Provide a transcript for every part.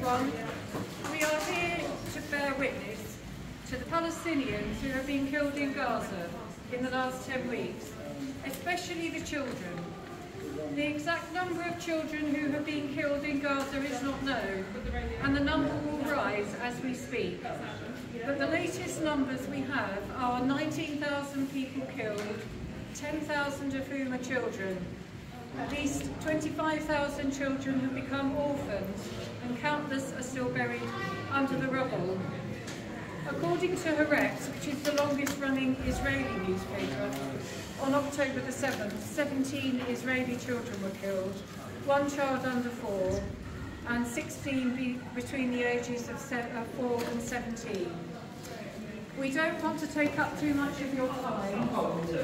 everyone. We are here to bear witness to the Palestinians who have been killed in Gaza in the last 10 weeks, especially the children. The exact number of children who have been killed in Gaza is not known, and the number will rise as we speak. But the latest numbers we have are 19,000 people killed, 10,000 of whom are children. At least 25,000 children have become orphans, and countless are still buried under the rubble. According to Refaat, which is the longest-running Israeli newspaper, on October the 7th, 17 Israeli children were killed, 1 child under 4, and 16 between the ages of 4 and 17. We don't want to take up too much of your time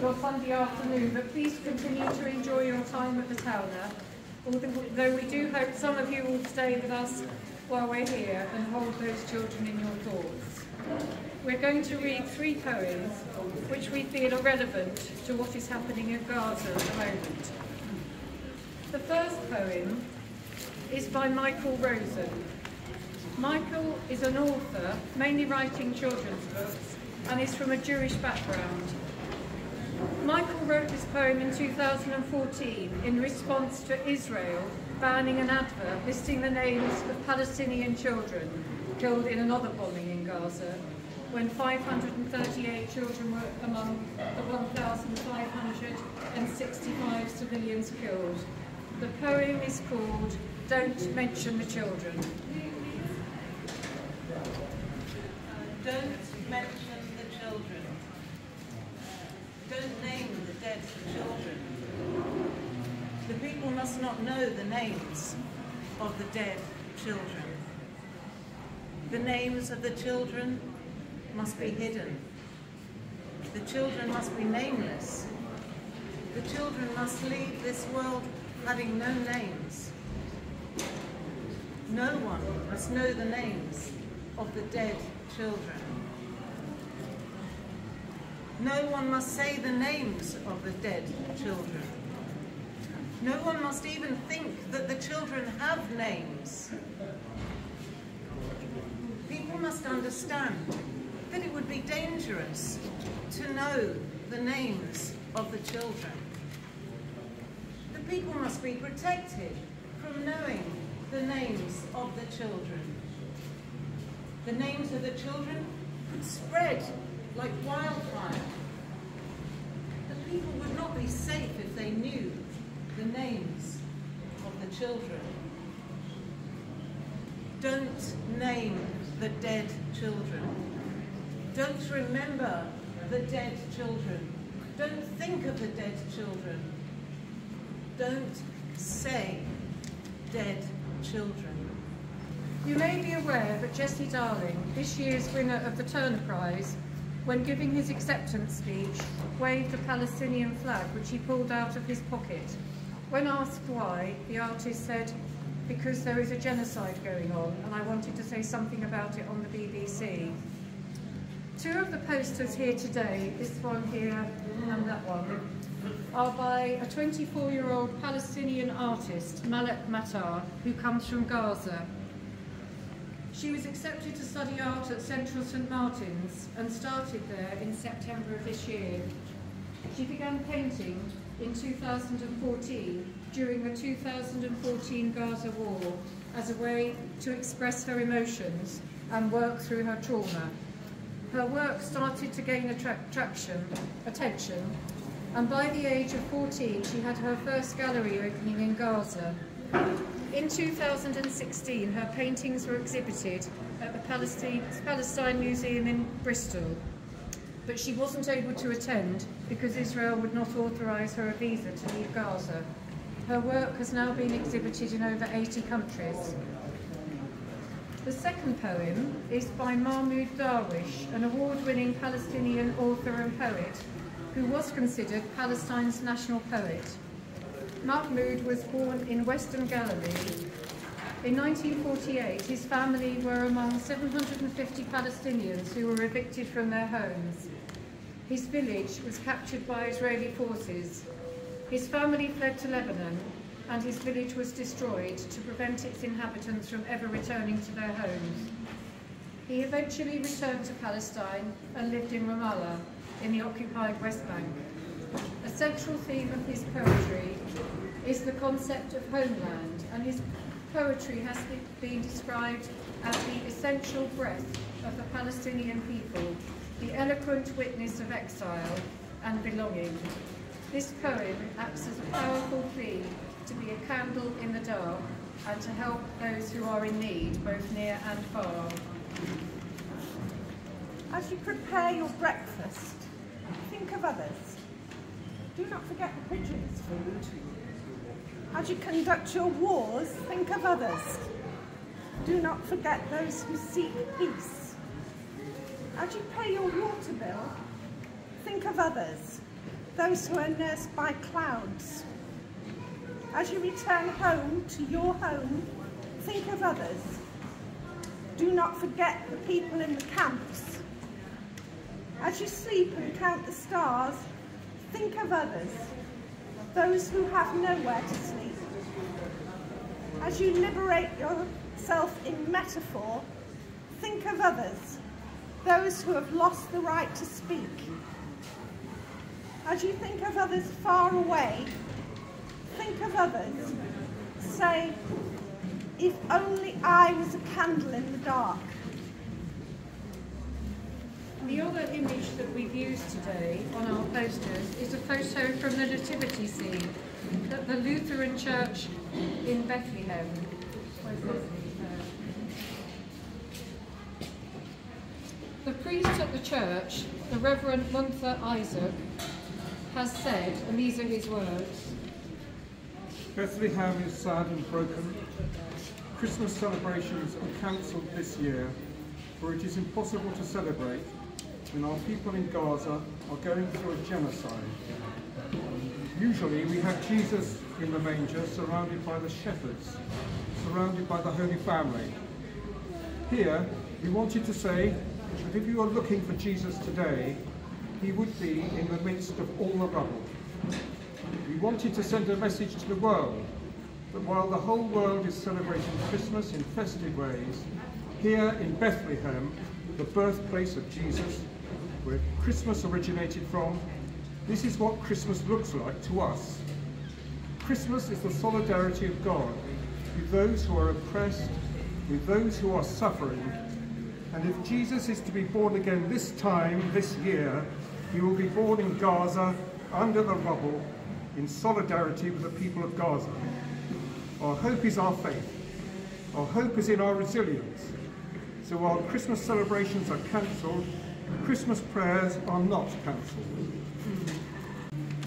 for a Sunday afternoon, but please continue to enjoy your time at the Towner, although we do hope some of you will stay with us while we're here and hold those children in your thoughts. We're going to read 3 poems which we feel are relevant to what is happening in Gaza at the moment. The first poem is by Rosen. Michael is an author, mainly writing children's books, and is from a Jewish background. Michael wrote this poem in 2014 in response to Israel banning an advert listing the names of Palestinian children killed in another bombing in Gaza, when 538 children were among the 1,565 civilians killed. The poem is called "Don't Mention the Children." Don't mention the children. Don't name the dead children. The people must not know the names of the dead children. The names of the children must be hidden. The children must be nameless. The children must leave this world having no names. No one must know the names of the dead children. No one must say the names of the dead children. No one must even think that the children have names. People must understand that it would be dangerous to know the names of the children. The people must be protected from knowing the names of the children. The names of the children could spread like wildfire. The people would not be safe if they knew the names of the children. Don't name the dead children. Don't remember the dead children. Don't think of the dead children. Don't say dead children. You may be aware that Jesse Darling, this year's winner of the Turner Prize, when giving his acceptance speech, waved a Palestinian flag which he pulled out of his pocket. When asked why, the artist said, "Because there is a genocide going on and I wanted to say something about it on the BBC." 2 of the posters here today, this one here and that one, are by a 24-year-old Palestinian artist, Malak Mattar, who comes from Gaza. She was accepted to study art at Central St Martin's and started there in September of this year. She began painting in 2014 during the 2014 Gaza war as a way to express her emotions and work through her trauma. Her work started to gain attention, and by the age of 14 she had her first gallery opening in Gaza. In 2016 her paintings were exhibited at the Palestine Museum in Bristol, but she wasn't able to attend because Israel would not authorise her a visa to leave Gaza. Her work has now been exhibited in over 80 countries. The second poem is by Mahmoud Darwish, an award-winning Palestinian author and poet who was considered Palestine's national poet. Mahmoud was born in Western Galilee. In 1948, his family were among 750 Palestinians who were evicted from their homes. His village was captured by Israeli forces. His family fled to Lebanon, and his village was destroyed to prevent its inhabitants from ever returning to their homes. He eventually returned to Palestine and lived in Ramallah, in the occupied West Bank. A central theme of his poetry is the concept of homeland, and his poetry has been described as the essential breath of the Palestinian people, the eloquent witness of exile and belonging. This poem acts as a powerful plea to be a candle in the dark and to help those who are in need, both near and far. As you prepare your breakfast, think of others. Do not forget the pigeons' food. As you conduct your wars, think of others. Do not forget those who seek peace. As you pay your water bill, think of others, those who are nursed by clouds. As you return home to your home, think of others. Do not forget the people in the camps. As you sleep and count the stars, think of others, those who have nowhere to sleep. As you liberate yourself in metaphor, think of others, those who have lost the right to speak. As you think of others far away, think of others. Say, if only I was a candle in the dark. The other image that we've used today on our posters is a photo from the nativity scene at the Lutheran church in Bethlehem. The priest at the church, the Reverend Gunther Isaac, has said, and these are his words: Bethlehem is sad and broken. Christmas celebrations are cancelled this year, for it is impossible to celebrate when our people in Gaza are going through a genocide. Usually we have Jesus in the manger, surrounded by the shepherds, surrounded by the Holy Family. Here, we wanted to say that if you are looking for Jesus today, he would be in the midst of all the rubble. We wanted to send a message to the world that while the whole world is celebrating Christmas in festive ways, here in Bethlehem, the birthplace of Jesus, where Christmas originated from, this is what Christmas looks like to us. Christmas is the solidarity of God with those who are oppressed, with those who are suffering. And if Jesus is to be born again this time, this year, he will be born in Gaza, under the rubble, in solidarity with the people of Gaza. Our hope is our faith. Our hope is in our resilience. So while Christmas celebrations are cancelled, Christmas prayers are not cancelled.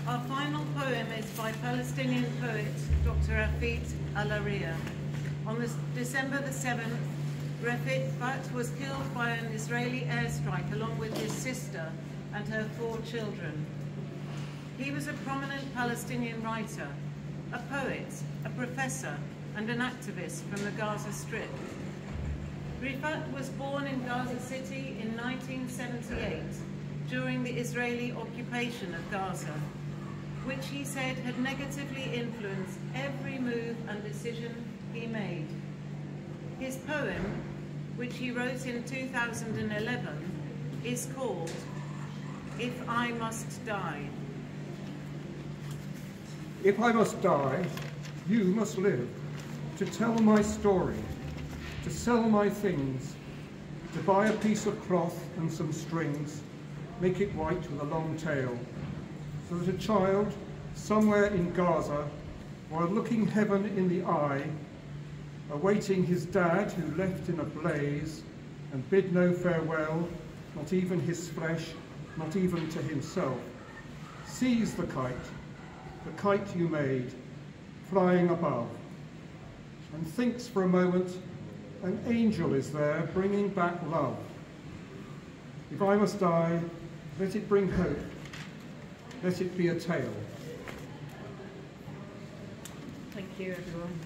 Our final poem is by Palestinian poet Dr. Refaat Alareer. On December the 7th, Refaat was killed by an Israeli airstrike along with his sister and her 4 children. He was a prominent Palestinian writer, a poet, a professor, and an activist from the Gaza Strip. Refaat was born in Gaza City in 1978 during the Israeli occupation of Gaza, which he said had negatively influenced every move and decision he made. His poem, which he wrote in 2011, is called If I Must Die. If I must die, you must live, to tell my story, to sell my things, to buy a piece of cloth and some strings, make it white with a long tail, so that a child somewhere in Gaza, while looking heaven in the eye, awaiting his dad who left in a blaze and bid no farewell, not even his flesh, not even to himself, sees the kite you made, flying above, and thinks for a moment an angel is there bringing back love. If I must die, let it bring hope, let it be a tale. Thank you, everyone.